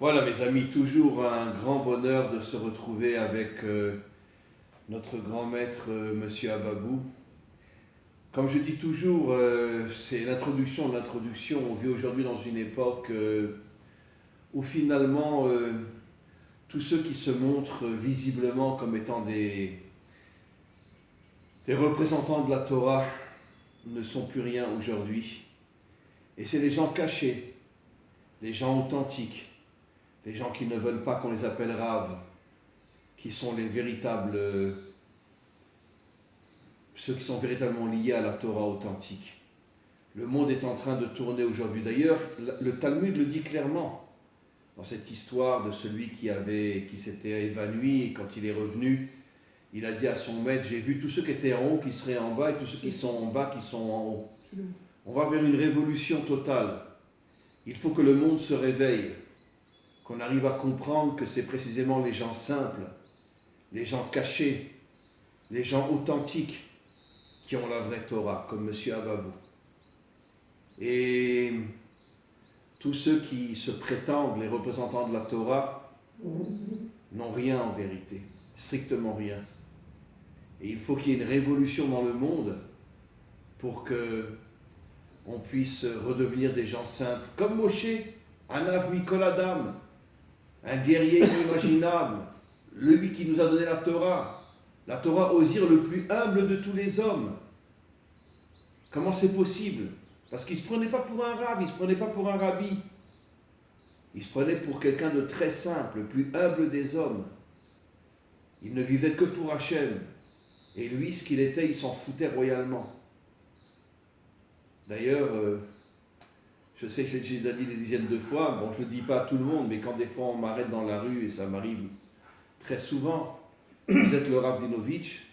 Voilà mes amis, toujours un grand bonheur de se retrouver avec notre grand maître Monsieur Ababou. Comme je dis toujours, c'est l'introduction de l'introduction. On vit aujourd'hui dans une époque où finalement tous ceux qui se montrent visiblement comme étant des représentants de la Torah ne sont plus rien aujourd'hui. Et c'est les gens cachés, les gens authentiques, les gens qui ne veulent pas qu'on les appelle raves, qui sont les véritables, ceux qui sont véritablement liés à la Torah authentique. Le monde est en train de tourner aujourd'hui. D'ailleurs, le Talmud le dit clairement, dans cette histoire de celui qui s'était évanoui et quand il est revenu, il a dit à son maître, j'ai vu tous ceux qui étaient en haut qui seraient en bas et tous ceux qui sont en bas qui sont en haut. On va vers une révolution totale. Il faut que le monde se réveille, qu'on arrive à comprendre que c'est précisément les gens simples, les gens cachés, les gens authentiques qui ont la vraie Torah, comme M. Ababou. Et tous ceux qui se prétendent les représentants de la Torah n'ont rien en vérité, strictement rien. Et il faut qu'il y ait une révolution dans le monde pour qu'on puisse redevenir des gens simples, comme Moshe, un Av Mikol Adam, un guerrier inimaginable, lui qui nous a donné la Torah Osir le plus humble de tous les hommes. Comment c'est possible? Parce qu'il ne se prenait pas pour un rave, il ne se prenait pas pour un rabbi. Il se prenait pour quelqu'un de très simple, le plus humble des hommes. Il ne vivait que pour Hachem. Et lui, ce qu'il était, il s'en foutait royalement. D'ailleurs, je sais que j'ai déjà dit des dizaines de fois, bon, je ne le dis pas à tout le monde, mais quand des fois on m'arrête dans la rue, et ça m'arrive très souvent, vous êtes le Rav Dinovitch,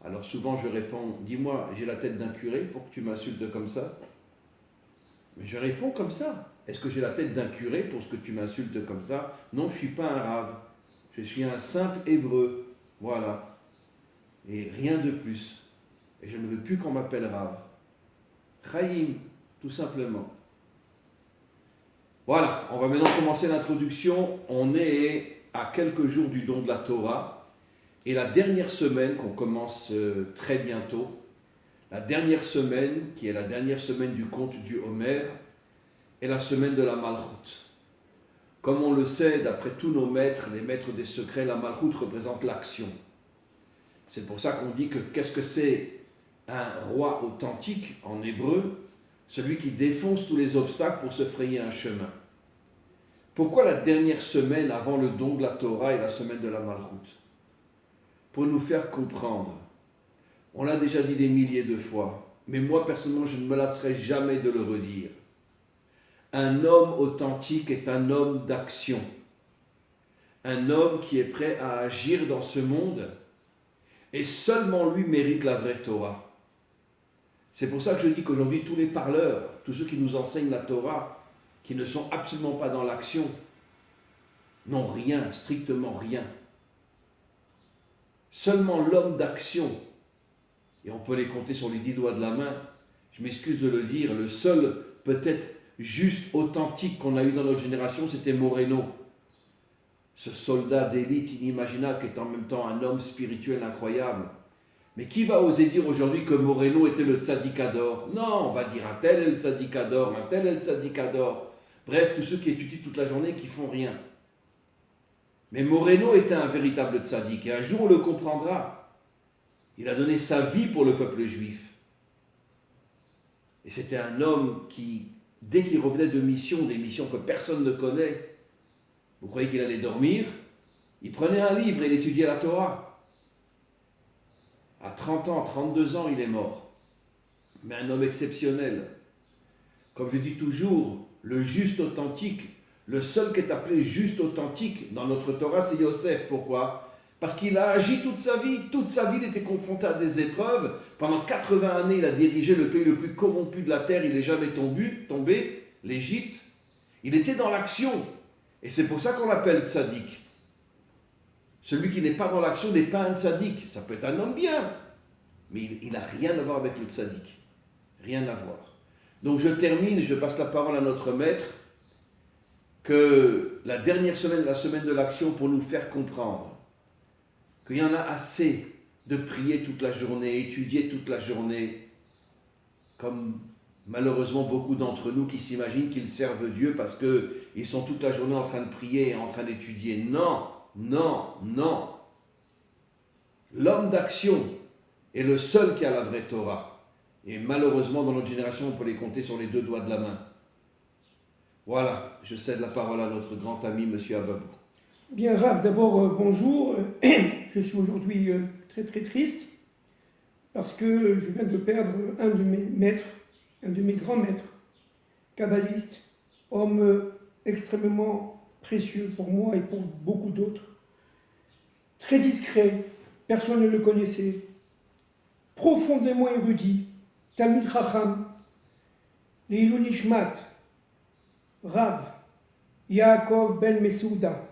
alors souvent je réponds, dis-moi, j'ai la tête d'un curé pour que tu m'insultes comme ça? Mais je réponds comme ça. Est-ce que j'ai la tête d'un curé pour ce que tu m'insultes comme ça? Non, je ne suis pas un Rav. Je suis un simple hébreu. Voilà. Et rien de plus. Et je ne veux plus qu'on m'appelle Rav. Chaim, tout simplement. Voilà, on va maintenant commencer l'introduction. On est à quelques jours du don de la Torah. Et la dernière semaine qu'on commence très bientôt, la dernière semaine, qui est la dernière semaine du conte du Homer, est la semaine de la Malchut. Comme on le sait, d'après tous nos maîtres, les maîtres des secrets, la Malchut représente l'action. C'est pour ça qu'on dit que qu'est-ce que c'est un roi authentique en hébreu? Celui qui défonce tous les obstacles pour se frayer un chemin. Pourquoi la dernière semaine avant le don de la Torah est la semaine de la Malchut? Pour nous faire comprendre. On l'a déjà dit des milliers de fois, mais moi personnellement je ne me lasserai jamais de le redire. Un homme authentique est un homme d'action. Un homme qui est prêt à agir dans ce monde, et seulement lui mérite la vraie Torah. C'est pour ça que je dis qu'aujourd'hui, tous les parleurs, tous ceux qui nous enseignent la Torah, qui ne sont absolument pas dans l'action, n'ont rien, strictement rien. Seulement l'homme d'action, et on peut les compter sur les 10 doigts de la main, je m'excuse de le dire, le seul peut-être juste authentique qu'on a eu dans notre génération, c'était Moreno. Ce soldat d'élite inimaginable qui est en même temps un homme spirituel incroyable. Mais qui va oser dire aujourd'hui que Moreno était le tzadikador? Non, on va dire un tel est le tzadikador, un tel est le tzadikador. Bref, tous ceux qui étudient toute la journée qui font rien. Mais Moreno était un véritable tzadik et un jour on le comprendra. Il a donné sa vie pour le peuple juif. Et c'était un homme qui, dès qu'il revenait de missions, des missions que personne ne connaît, vous croyez qu'il allait dormir? Il prenait un livre et il étudiait la Torah. À 30 ans, 32 ans, il est mort. Mais un homme exceptionnel. Comme je dis toujours, le juste authentique, le seul qui est appelé juste authentique dans notre Torah, c'est Yosef. Pourquoi? Parce qu'il a agi toute sa vie. Toute sa vie, il était confronté à des épreuves. Pendant 80 années, il a dirigé le pays le plus corrompu de la terre. Il n'est jamais tombé, l'Égypte. Il était dans l'action. Et c'est pour ça qu'on l'appelle tzaddik. Celui qui n'est pas dans l'action n'est pas un tzaddik. Ça peut être un homme bien, mais il n'a rien à voir avec le tzaddik. Rien à voir. Donc je termine, je passe la parole à notre maître. que la dernière semaine, la semaine de l'action, pour nous faire comprendre qu'il y en a assez de prier toute la journée, étudier toute la journée, comme malheureusement beaucoup d'entre nous qui s'imaginent qu'ils servent Dieu parce qu'ils sont toute la journée en train de prier et en train d'étudier. Non, non, non. L'homme d'action est le seul qui a la vraie Torah. Et malheureusement, dans notre génération, on peut les compter sur les deux doigts de la main. Voilà, je cède la parole à notre grand ami, M. Ababou. Bien, Rav, d'abord, bonjour. Je suis aujourd'hui très très triste parce que je viens de perdre un de mes maîtres, un de mes grands maîtres, kabbaliste, homme extrêmement précieux pour moi et pour beaucoup d'autres. Très discret, personne ne le connaissait, profondément érudit, Talmid Chacham, Leilou Nishmat, Rav, Yaakov Ben Mesouda,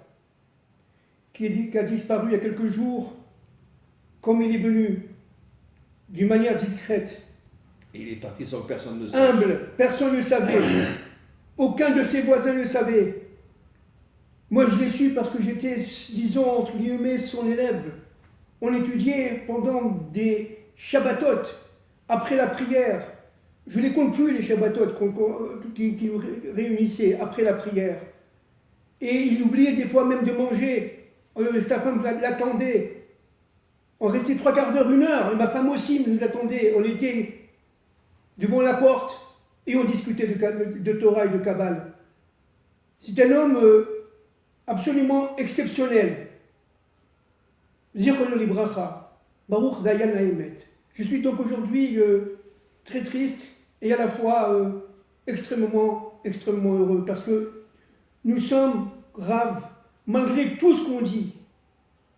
qui a disparu il y a quelques jours, comme il est venu, d'une manière discrète. Et il est parti sans que personne ne sache. Humble, personne ne le savait. Aucun de ses voisins ne le savait. Moi, je l'ai su parce que j'étais, disons, entre guillemets, son élève. On étudiait pendant des Shabbatot, après la prière. Je ne les compte plus, les Shabbatot qui nous réunissaient après la prière. Et il oubliait des fois même de manger. Sa femme l'attendait. On restait 3 quarts d'heure, 1 heure, et ma femme aussi nous attendait. On était devant la porte et on discutait de Torah et de Kabbale. C'est un homme absolument exceptionnel. Zichrono libracha, Baruch Dayan Haemet. Je suis donc aujourd'hui très triste et à la fois extrêmement heureux parce que nous sommes graves, malgré tout ce qu'on dit,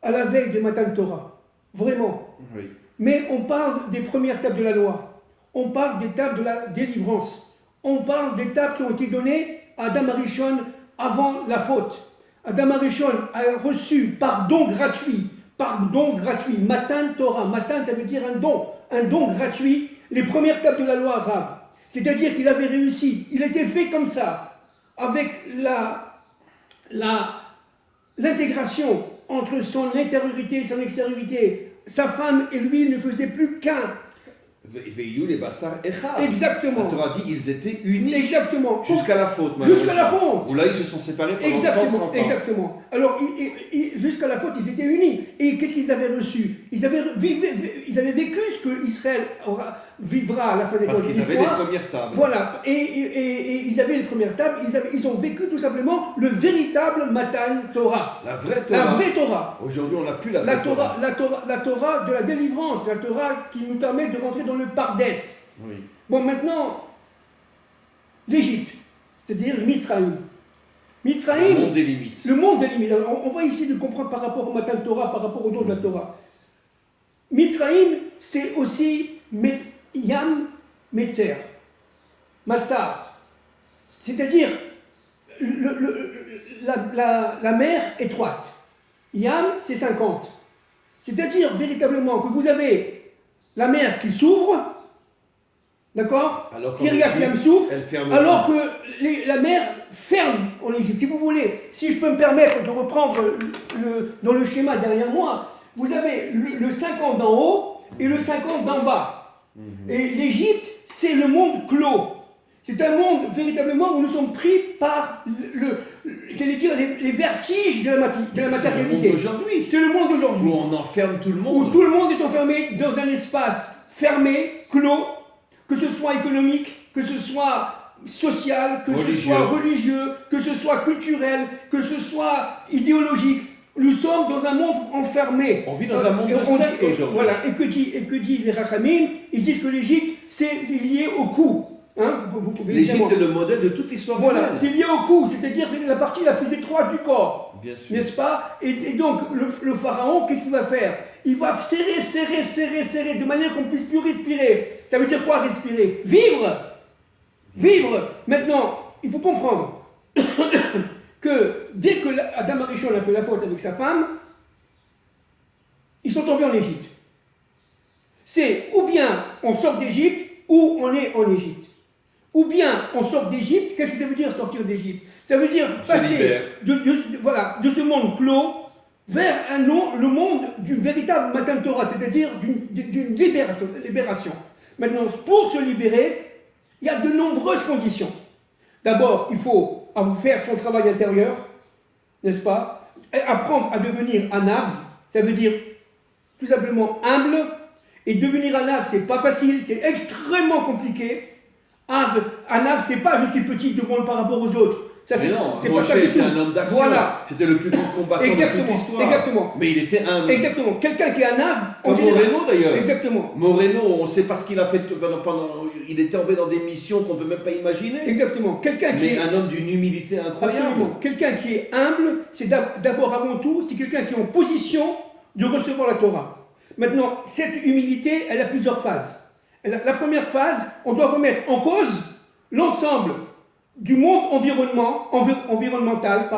à la veille de Matan Torah. Vraiment. Oui. Mais on parle des premières tables de la loi. On parle des tables de la délivrance. On parle des tables qui ont été données à Adam Arishon avant la faute. Adam Arishon a reçu par don gratuit, Matan Torah. Matan, ça veut dire un don gratuit, les premières tables de la loi arabe. C'est-à-dire qu'il avait réussi, il était fait comme ça, avec l'intégration entre son intériorité et son extériorité. Sa femme et lui ne faisaient plus qu'un. Veillou les bassars echad. Exactement. La Torah dit ils étaient unis. Exactement. Jusqu'à la faute. Jusqu'à la faute. Où là ils se sont séparés pendant Exactement. 130 ans. Exactement. Alors jusqu'à la faute ils étaient unis. Et qu'est-ce qu'ils avaient reçu? Ils avaient vécu ce que Israël vivra à la fin des temps de l'histoire. Parce qu'ils avaient les premières tables. Voilà. Et ils avaient les premières tables. Ils ont vécu tout simplement le véritable Matan Torah. La vraie Torah. La vraie Torah. Aujourd'hui on n'a plus la vraie Torah. La Torah de la délivrance. La Torah qui nous permet de rentrer dans le Pardès. Oui. Bon, maintenant, l'Égypte, c'est-à-dire Mizraïm. Le monde des limites. Le monde des limites. Alors, on va essayer de comprendre par rapport au Matan Torah, par rapport au don de la Torah. Mizraïm, c'est aussi Yam Metzer, Matzar. C'est-à-dire la mer étroite. Yam, c'est 50. C'est-à-dire véritablement que vous avez la mer qui s'ouvre, d'accord, Kiryat Yam-Souf, alors que la mer ferme en Égypte. Si vous voulez, si je peux me permettre de reprendre dans le schéma derrière moi, vous avez le 50 d'en haut et le 50 d'en bas. Et l'Égypte, c'est le monde clos. C'est un monde véritablement où nous sommes pris par les vertiges de la matérialité. C'est le monde d'aujourd'hui. C'est le monde d'aujourd'hui. Où on enferme tout le monde. Où tout le monde est enfermé dans un espace fermé, clos, que ce soit économique, que ce soit social, que ce soit religieux, que ce soit culturel, que ce soit idéologique. Nous sommes dans un monde enfermé. On vit dans un monde de secte aujourd'hui. Voilà. Et que disent les Rachamim? Ils disent que l'Égypte, c'est lié au cou. Hein, l'Égypte est le modèle de toute l'histoire. Voilà, c'est lié au cou, c'est-à-dire la partie la plus étroite du corps. Bien sûr. N'est-ce pas? Et donc, le pharaon, qu'est-ce qu'il va faire? Il va serrer, de manière qu'on ne puisse plus respirer. Ça veut dire quoi, respirer? Vivre. Maintenant, il faut comprendre que dès que Adam Arishon a fait la faute avec sa femme, ils sont tombés en Égypte. C'est ou bien on sort d'Égypte, ou on est en Égypte. ou bien on sort d'Égypte. Qu'est-ce que ça veut dire sortir d'Égypte? Ça veut dire passer voilà, de ce monde clos vers le monde du véritable Matan Torah, c'est-à-dire d'une libération. Maintenant, pour se libérer, il y a de nombreuses conditions. D'abord, il faut faire son travail intérieur, n'est-ce pas? Apprendre à devenir un ave, ça veut dire tout simplement humble. Et devenir un ave, c'est pas facile, c'est extrêmement compliqué. Un ave, c'est pas je suis petit devant par rapport aux autres. Ça, mais non, c'est pas ça du tout. Était un homme d'action. Voilà. C'était le plus grand combattant de toute l'histoire. Exactement. Mais il était humble. Exactement. Quelqu'un qui est un ave. Comme Moreno d'ailleurs. Exactement. Moreno, on ne sait pas ce qu'il a fait pendant. Il est tombé dans des missions qu'on ne peut même pas imaginer. Exactement. Quelqu'un qui est un homme d'une humilité incroyable. Absolument. Quelqu'un qui est humble, c'est d'abord avant tout, c'est quelqu'un qui est en position de recevoir la Torah. Maintenant, cette humilité, elle a plusieurs phases. La première phase, on doit remettre en cause l'ensemble du monde environnemental,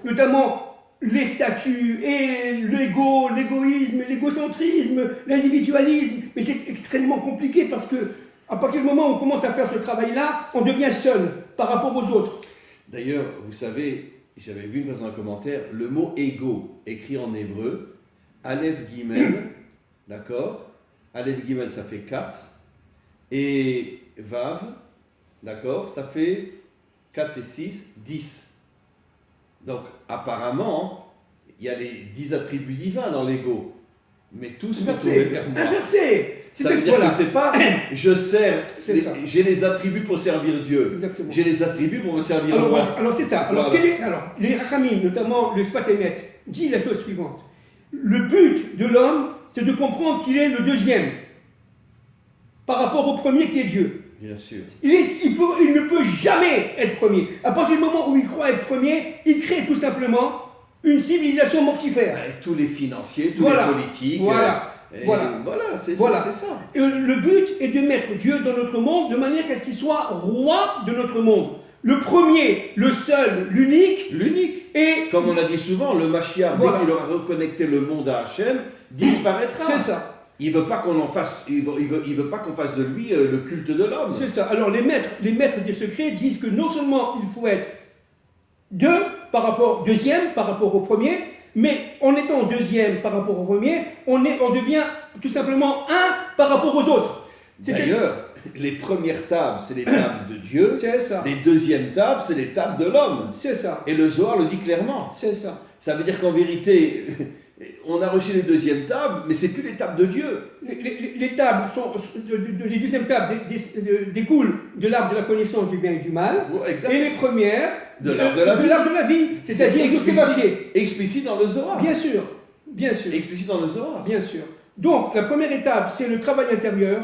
notamment les statuts et l'égoïsme, l'égocentrisme, l'individualisme. Mais c'est extrêmement compliqué parce que à partir du moment où on commence à faire ce travail-là, on devient seul par rapport aux autres. D'ailleurs, vous savez, j'avais vu une fois dans un commentaire, le mot égo, écrit en hébreu, Aleph Gimel, d'accord? Aleph Gimel, ça fait 4. Et Vav, d'accord, ça fait 4 et 6, 10. Donc, apparemment, il y a les 10 attributs divins dans l'ego. Mais tous sont tournés vers moi. Inversé. Ça veut dire que c'est pas je sers, j'ai les attributs pour servir Dieu. Exactement. J'ai les attributs pour me servir moi. Alors c'est ça. Alors, les Rachamim, notamment le Sfat Emet, dit la chose suivante. Le but de l'homme, c'est de comprendre qu'il est le deuxième par rapport au premier qui est Dieu. Bien sûr. Il ne peut jamais être premier. À partir du moment où il croit être premier, il crée tout simplement une civilisation mortifère. Et tous les financiers, tous les politiques. Voilà, c'est ça. Et le but est de mettre Dieu dans notre monde de manière à ce qu'il soit roi de notre monde. Le premier, le seul, l'unique. Et comme on a dit souvent, le Mashiach, dès qu'il aura reconnecté le monde à Hachem, disparaîtra. C'est ça. Il veut pas qu'on fasse de lui le culte de l'homme. C'est ça. Alors les maîtres des secrets disent que non seulement il faut être deuxième par rapport au premier, mais en étant deuxième par rapport au premier, on devient tout simplement un par rapport aux autres. D'ailleurs, les premières tables, c'est les tables de Dieu. C'est ça. Les deuxièmes tables, c'est les tables de l'homme. C'est ça. Et le Zohar le dit clairement. C'est ça. Ça veut dire qu'en vérité, on a reçu les deuxièmes tables, mais c'est plus les tables de Dieu. Les tables les deuxièmes tables découlent de l'arbre de la connaissance du bien et du mal. Exactement. Et les premières de l'arbre de la vie. C'est-à-dire explicite dans le Zohar. Bien sûr. Explicite dans le Zohar. Bien sûr. Donc, la première étape, c'est le travail intérieur.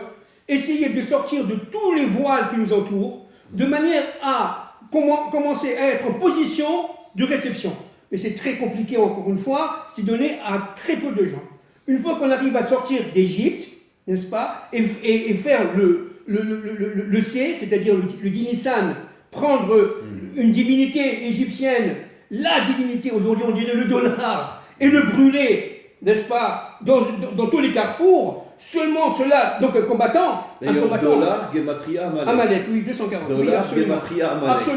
Essayer de sortir de tous les voiles qui nous entourent, de manière à commencer à être en position de réception. Mais c'est très compliqué, encore une fois, c'est donné à très peu de gens. Une fois qu'on arrive à sortir d'Égypte, n'est-ce pas, et faire le C, c'est-à-dire le Dinissan, prendre une divinité égyptienne, la divinité, aujourd'hui on dirait le dollar, et le brûler, n'est-ce pas, dans tous les carrefours. Seulement cela, donc un combattant. Dollar, Gematria, Amalek. Amalek, oui, 240. Dollar, Gematria, Amalek.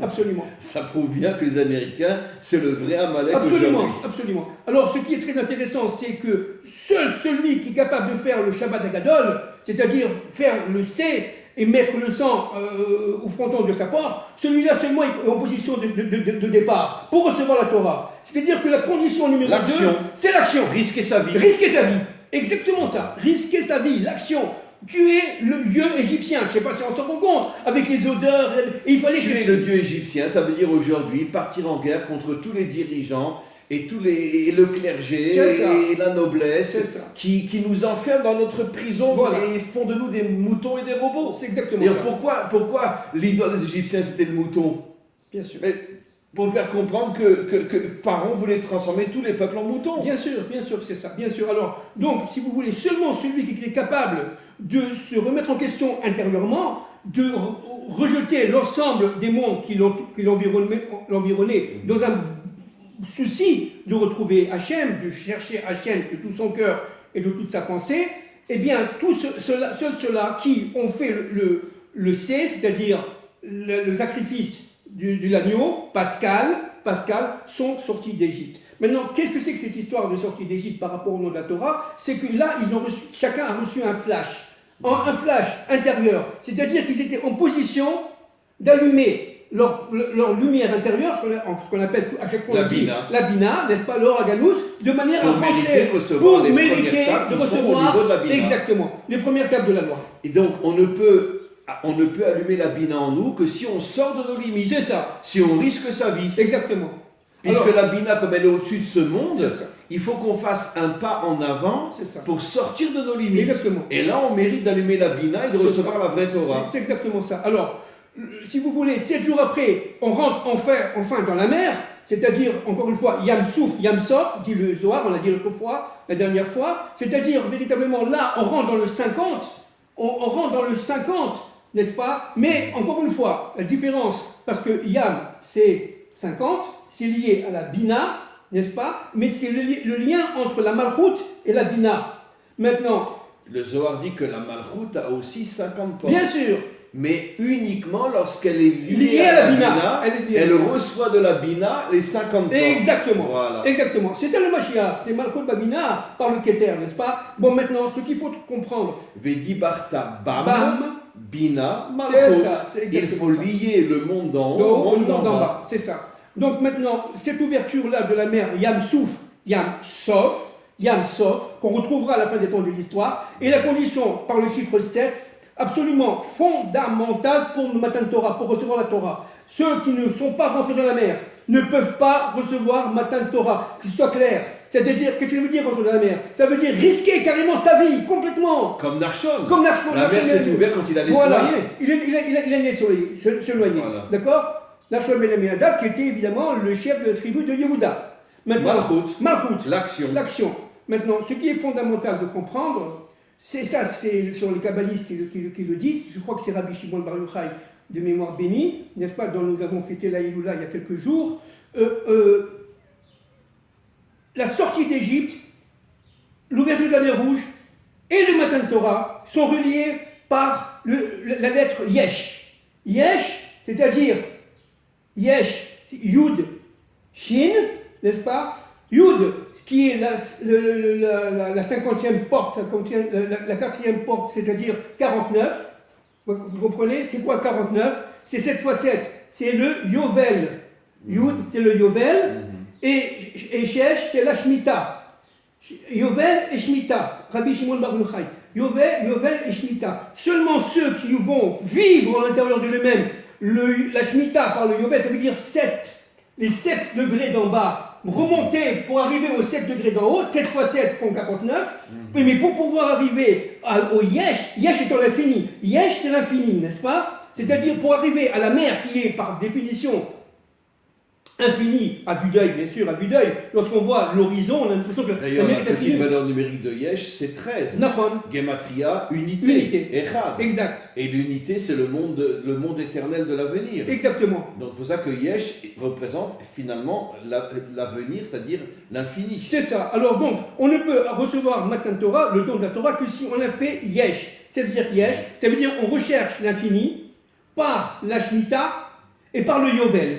Absolument. Ça prouve bien que les Américains, c'est le vrai Amalek. Absolument. Alors, ce qui est très intéressant, c'est que seul celui qui est capable de faire le Shabbat Agadol, c'est-à-dire faire le C et mettre le sang au fronton de sa porte, celui-là seulement est en position de départ pour recevoir la Torah. C'est-à-dire que la condition numéro 2, c'est l'action. Risquer sa vie. Exactement ça, risquer sa vie, l'action. Tuer le dieu égyptien, je ne sais pas si on s'en rend compte, avec les odeurs, et il fallait tuer le dieu égyptien, ça veut dire aujourd'hui partir en guerre contre tous les dirigeants et le clergé et la noblesse qui nous enferment dans notre prison et font de nous des moutons et des robots. C'est exactement ça. Pourquoi l'idole des Égyptiens c'était le mouton? Bien sûr. Pour faire comprendre que Pharaon voulait transformer tous les peuples en moutons. Bien sûr, c'est ça, bien sûr. Alors, donc, si vous voulez, seulement celui qui est capable de se remettre en question intérieurement, de rejeter l'ensemble des mondes qui l'environnaient dans un souci de retrouver Hachem, de chercher Hachem de tout son cœur et de toute sa pensée, eh bien, tous ceux-là qui ont fait le C, c'est-à-dire le sacrifice de l'agneau, Pascal, sont sortis d'Égypte. Maintenant, qu'est-ce que c'est que cette histoire de sortie d'Égypte par rapport au nom de la Torah? C'est que là, chacun a reçu un flash intérieur. C'est-à-dire qu'ils étaient en position d'allumer leur lumière intérieure, ce qu'on appelle à chaque fois la bina, n'est-ce pas, l'or aganus, de manière à rentrer pour mériter de recevoir exactement les premières tables de la loi. Et donc, on ne peut allumer la bina en nous que si on sort de nos limites. C'est ça. Si on risque sa vie. Exactement. Puisque la bina, comme elle est au-dessus de ce monde, il faut qu'on fasse un pas en avant pour sortir de nos limites. Exactement. Et là, on mérite d'allumer la bina et de recevoir la vraie Torah. C'est exactement ça. Alors, si vous voulez, 7 jours après, on rentre enfin dans la mer, c'est-à-dire, encore une fois, Yam Souf, Yam Sof, dit le Zohar, on l'a dit l'autre fois, la dernière fois, c'est-à-dire, véritablement, là, on rentre dans le 50, on rentre dans le 50, n'est-ce pas? Mais, encore une fois, la différence, parce que Yam, c'est 50, c'est lié à la Bina, n'est-ce pas? Mais c'est le lien entre la Malchut et la Bina. Maintenant... Le Zohar dit que la Malchut a aussi 50 portes. Bien sûr. Mais uniquement lorsqu'elle est liée à la Bina, elle reçoit de la Bina les 50 portes. Exactement. Voilà. Exactement. C'est ça le Mashiach, c'est Malchut Babina par le Keter, n'est-ce pas? Bon, maintenant, ce qu'il faut comprendre... Vedi Barta Bam, Bina, Malchut. Il faut lier le monde d'en haut au monde d'en bas. C'est ça. Donc maintenant, cette ouverture-là de la mer, Yam Souf, Yam Sof, qu'on retrouvera à la fin des temps de l'histoire, est la condition par le chiffre 7, absolument fondamentale pour le Matan Torah, pour recevoir la Torah. Ceux qui ne sont pas rentrés dans la mer ne peuvent pas recevoir Matan Torah, qu'il soit clair. C'est-à-dire, qu'est-ce que ça veut dire rentrer dans la mer? Ça veut dire risquer carrément sa vie, complètement. Comme Narshon. La mer s'est ouverte quand il allait se noyer. Il allait se noyer. Voilà. D'accord? Narshon Ben Aminadab, qui était évidemment le chef de la tribu de Yehuda. Malchut. L'action. Maintenant, ce qui est fondamental de comprendre, c'est sur les kabbalistes qui le disent, je crois que c'est Rabbi Shimon Bar Yochai de mémoire bénie, n'est-ce pas, dont nous avons fêté la Iloula il y a quelques jours, la sortie d'Égypte, l'ouverture de la mer Rouge et le Matan Torah sont reliés par la lettre Yesh. Yesh, c'est-à-dire Yesh, Yud, Shin, n'est-ce pas? Yud, qui est la 50e porte, la 4e porte, c'est-à-dire 49. Vous comprenez? C'est quoi 49? C'est 7 x 7, c'est le Yovel. Yud, c'est le Yovel. Et Shesh, c'est la Shemitah. Yovel et Shemitah. Rabbi Shimon Bar Yochai. Yovel et Shemitah. Seulement ceux qui vont vivre à l'intérieur de eux-mêmes la Shemitah par le Yovel, ça veut dire 7. Les 7 degrés d'en bas. Remonter pour arriver aux 7 degrés d'en haut, 7 x 7 font 49, mais pour pouvoir arriver au Yesh, Yesh est l'infini. Yesh, c'est l'infini, n'est-ce pas? C'est-à-dire pour arriver à la mer qui est par définition infinie, à vue d'œil, bien sûr, à vue d'œil. Lorsqu'on voit l'horizon, on a l'impression que d'ailleurs, la mer la est petite infinie. valeur numérique de Yesh, c'est 13. Nahon. Gematria, unité. Echad. Exact. Et l'unité, c'est le monde éternel de l'avenir. Exactement. Donc, c'est pour ça que Yesh représente finalement l'avenir, c'est-à-dire l'infini. C'est ça. Alors donc, on ne peut recevoir Matan Torah, le don de la Torah, que si on a fait Yesh. Ça veut dire Yesh, ça veut dire on recherche l'infini par la Shemitah et par le Yovel.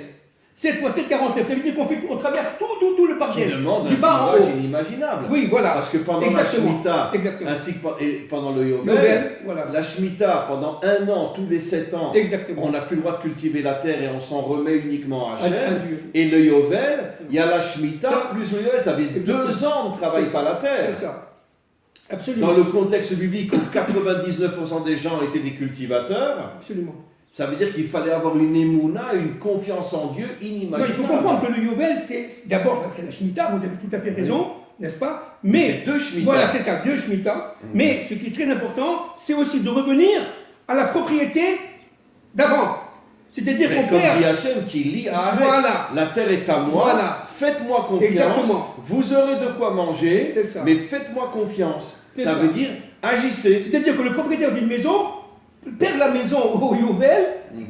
7 x 7, 49. Ça veut dire qu'on traverse tout le parquet. Qui demande du bas en haut. Inimaginable. Oui, voilà. Parce que pendant la Shemitah, ainsi que pendant le Yovel, voilà. La Shemitah, pendant 1 an, tous les 7 ans, exactement. on n'a plus le droit de cultiver la terre et on s'en remet uniquement à Hachem. Dieu. Et le Yovel, il y a la Shemitah plus le Yovel, ça fait 2 ans de travail par la terre. C'est ça. Absolument. Dans le contexte biblique où 99% des gens étaient des cultivateurs, absolument. Ça veut dire qu'il fallait avoir une émouna, une confiance en Dieu inimaginable. Non, il faut comprendre que le Yovel, c'est d'abord c'est la Shemitah, vous avez tout à fait raison, n'est-ce pas? Mais c'est 2 Shemitah. Voilà, c'est ça, 2 Shemitah. Mais ce qui est très important, c'est aussi de revenir à la propriété d'avant. C'est-à-dire qu'on comme perd. dit Hachem qui lit à Arrête, voilà. La terre est à moi, voilà. Faites-moi confiance, exactement. Vous aurez de quoi manger, mais faites-moi confiance. Ça veut dire agissez. C'est-à-dire que le propriétaire d'une maison perd la maison au Yovel,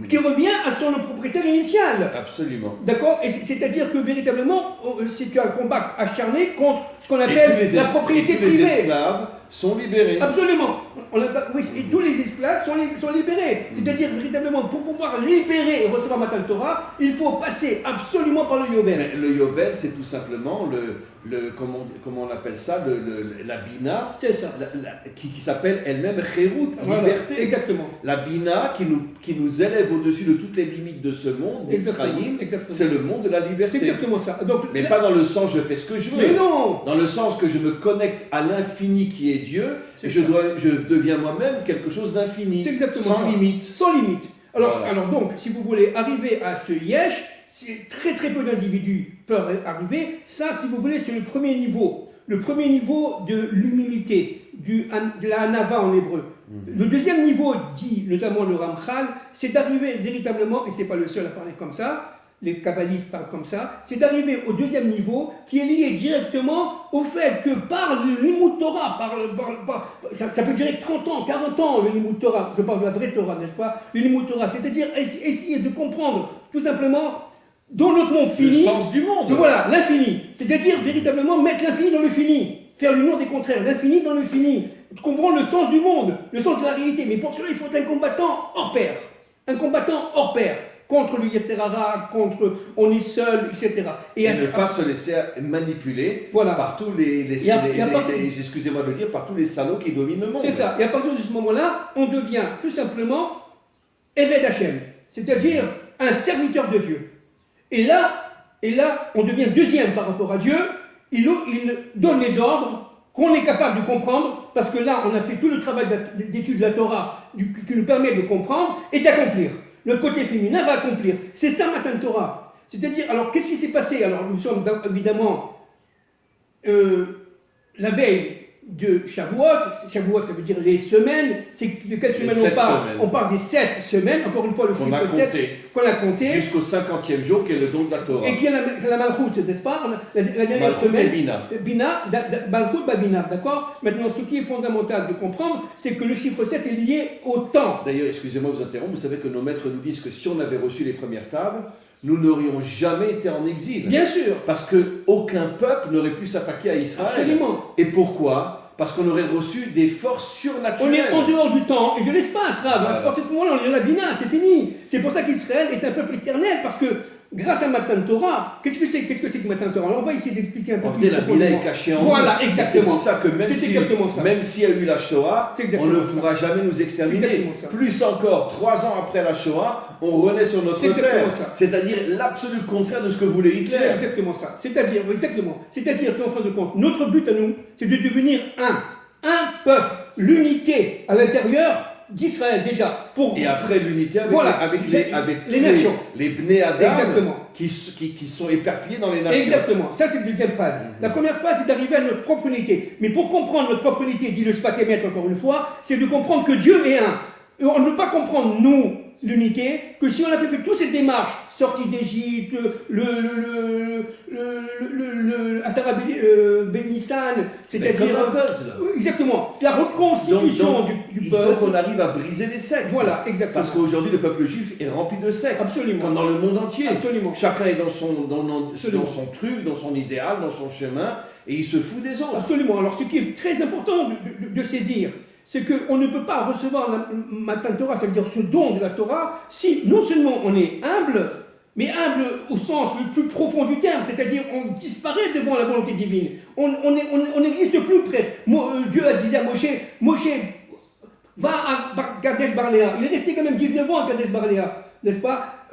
qui revient à son propriétaire initial. Absolument. D'accord? Et c'est-à-dire que véritablement, c'est un combat acharné contre ce qu'on appelle la propriété privée. Les esclaves sont libérés. Absolument. Oui, et tous les esclaves sont libérés. C'est-à-dire, véritablement, pour pouvoir libérer et recevoir Matan Torah, il faut passer absolument par le Yovel. Le Yovel, c'est tout simplement comment on appelle ça, la Bina, C'est ça. qui s'appelle elle-même Chérout, Voilà, liberté. exactement. La Bina qui nous élève au-dessus de toutes les limites de ce monde, d'Israël, c'est le monde de la liberté. C'est exactement ça. Donc, Mais pas dans le sens je fais ce que je veux. Mais non. Dans le sens que je me connecte à l'infini qui est Dieu, et je deviens moi-même quelque chose d'infini, C'est exactement sans ça. limite. Sans limite. Alors, Voilà. alors donc, si vous voulez arriver à ce yesh, c'est très très peu d'individus peuvent arriver. Ça, si vous voulez, c'est le premier niveau. Le premier niveau de l'humilité, de la hanava en hébreu. Le deuxième niveau, dit notamment le Ramchal, c'est d'arriver véritablement, et c'est pas le seul à parler comme ça, les kabbalistes parlent comme ça, c'est d'arriver au deuxième niveau qui est lié directement au fait que par le Limud Torah, ça peut durer 30 ans, 40 ans le Limud Torah, je parle de la vraie Torah, n'est-ce pas? Le Limud Torah, c'est-à-dire essayer de comprendre tout simplement dans notre monde fini, Le sens du monde. voilà, l'infini, c'est-à-dire véritablement mettre l'infini dans le fini, faire l'union des contraires, l'infini dans le fini, comprendre le sens du monde, le sens de la réalité, mais pour cela il faut être un combattant hors pair, un combattant hors pair. Contre le Yetzer Hara, contre on est seul, etc. Et ne pas se laisser manipuler voilà. par tous excusez-moi de le dire, par tous les salauds qui dominent le monde. C'est ça. Et à partir de ce moment-là, on devient tout simplement Eved Hashem, c'est-à-dire un serviteur de Dieu. Et là, on devient deuxième par rapport à Dieu. Il donne les ordres qu'on est capable de comprendre, parce que là, on a fait tout le travail d'étude de la Torah qui nous permet de comprendre et d'accomplir. Le côté féminin va accomplir. C'est ça Matan Torah. C'est-à-dire, alors qu'est-ce qui s'est passé? Alors nous sommes évidemment la veille de Shavuot. Shavuot, ça veut dire les semaines. C'est de quelles semaines on parle? On parle des 7 semaines. Encore une fois, le chiffre 7 qu'on a compté. Jusqu'au 50e jour, qui est le don de la Torah. Et qui est la Malchut, n'est-ce pas? La dernière Malchut semaine. et Bina. Bina, Malchut, Bina, d'accord? Maintenant, ce qui est fondamental de comprendre, c'est que le chiffre 7 est lié au temps. D'ailleurs, excusez-moi de vous interrompre, vous savez que nos maîtres nous disent que si on avait reçu les premières tables, nous n'aurions jamais été en exil. Bien sûr. Parce qu'aucun peuple n'aurait pu s'attaquer à Israël. Absolument. Et pourquoi? Parce qu'on aurait reçu des forces surnaturelles. On est en dehors du temps et de l'espace, Rav. Voilà. À partir de ce moment-là, on est dans la Bina, c'est fini. C'est pour ça qu'Israël est un peuple éternel, parce que grâce à Matan Torah, qu'est-ce que c'est que Matan Torah? Alors on va essayer d'expliquer un peu plus. La Bina est cachée en nous. Voilà, exactement. C'est pour ça que même s'il y a eu la Shoah, on ne pourra jamais nous exterminer. Plus encore, 3 ans après la Shoah, on renaît sur notre terre. C'est-à-dire l'absolu contraire de ce que voulait Hitler. C'est exactement ça. C'est-à-dire, qu'en fin de compte, notre but à nous, c'est de devenir un peuple, l'unité à l'intérieur d'Israël déjà. Et après l'unité avec les nations. Les Bnei Adam Exactement. Qui sont éparpillés dans les nations. Exactement. Ça, c'est la deuxième phase. La première phase, c'est d'arriver à notre propre unité. Mais pour comprendre notre propre unité, dit le Sfatémet encore une fois, c'est de comprendre que Dieu est un. Et on ne peut pas comprendre, nous, l'unité, que si on avait fait toute cette démarche, sortie d'Égypte, Asara Benissan, c'est-à-dire. Exactement, c'est la reconstitution du peuple. Il faut qu'on arrive à briser les sectes. Voilà, exactement. Parce qu'aujourd'hui, le peuple juif est rempli de sectes. Absolument. Dans le monde entier. Absolument. Chacun est dans son truc, dans son idéal, dans son chemin, et il se fout des autres. Absolument. Alors, ce qui est très important de saisir, c'est qu'on ne peut pas recevoir la Matan Torah, ça veut dire ce don de la Torah, si non seulement on est humble, mais humble au sens le plus profond du terme, c'est-à-dire on disparaît devant la volonté divine. On n'existe plus presque. Dieu a dit à Moshe, va à Kadesh Barnéa. Il est resté quand même 19 ans à Kadesh Barnéa, n'est-ce pas?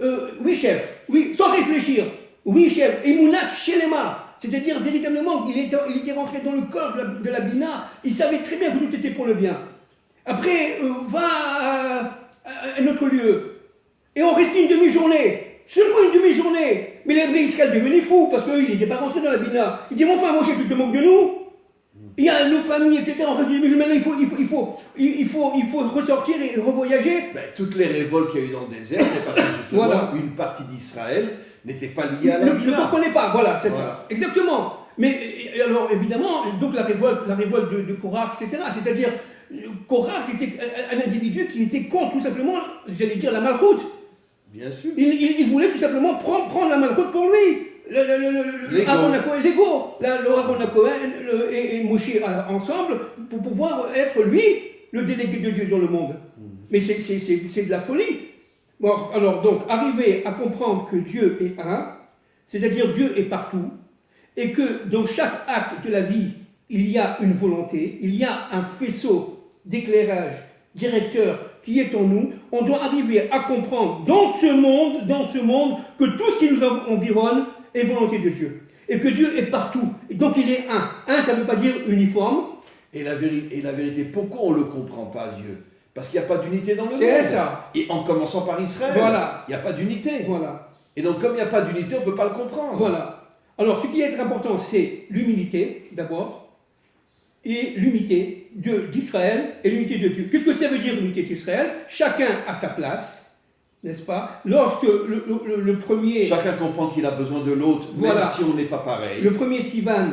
Oui, chef, oui, sans réfléchir. Oui, chef, Emunat Shelema. C'est-à-dire, véritablement, il était rentré dans le corps de la Bina, il savait très bien que tout était pour le bien. Après, va à un autre lieu, et on reste une demi-journée, seulement une demi-journée. Mais les Israël devenaient fous, parce qu'il n'était pas rentré dans la Bina. Il dit, mon frère, Moshe, tu te moques de nous? Il y a nos familles, etc. On reste une demi-journée, maintenant il faut ressortir et revoyager. Toutes les révoltes qu'il y a eu dans le désert, c'est parce que justement, une partie d'Israël n'était pas lié à la Bina. Ne comprenez pas, voilà, c'est ça. Exactement. Mais alors évidemment, donc la révolte de Korach, etc. C'est-à-dire, Korach, c'était un individu qui était contre tout simplement, j'allais dire, la malchoute. Bien sûr. Il voulait tout simplement prendre la malchoute pour lui. Aaron a Cohen, l'ego. Le Aaron a Cohen et Moshe ensemble pour pouvoir être lui le délégué de Dieu dans le monde. Mais c'est de la folie. Bon, alors donc, arriver à comprendre que Dieu est un, c'est-à-dire Dieu est partout, et que dans chaque acte de la vie, il y a une volonté, il y a un faisceau d'éclairage directeur qui est en nous, on doit arriver à comprendre dans ce monde, que tout ce qui nous environne est volonté de Dieu. Et que Dieu est partout. Et donc il est un. Un, ça ne veut pas dire uniforme. Et la vérité, pourquoi on ne le comprend pas, Dieu? Parce qu'il n'y a pas d'unité dans le monde. C'est ça. Et en commençant par Israël, voilà. Il n'y a pas d'unité. Voilà. Et donc comme il n'y a pas d'unité, on ne peut pas le comprendre. Voilà. Alors ce qui est important, c'est l'humilité, d'abord, et l'unité d'Israël et l'unité de Dieu. Qu'est-ce que ça veut dire l'unité d'Israël? Chacun à sa place, n'est-ce pas? Lorsque le premier... Chacun comprend qu'il a besoin de l'autre, voilà. même si on n'est pas pareil. Le premier Sivan,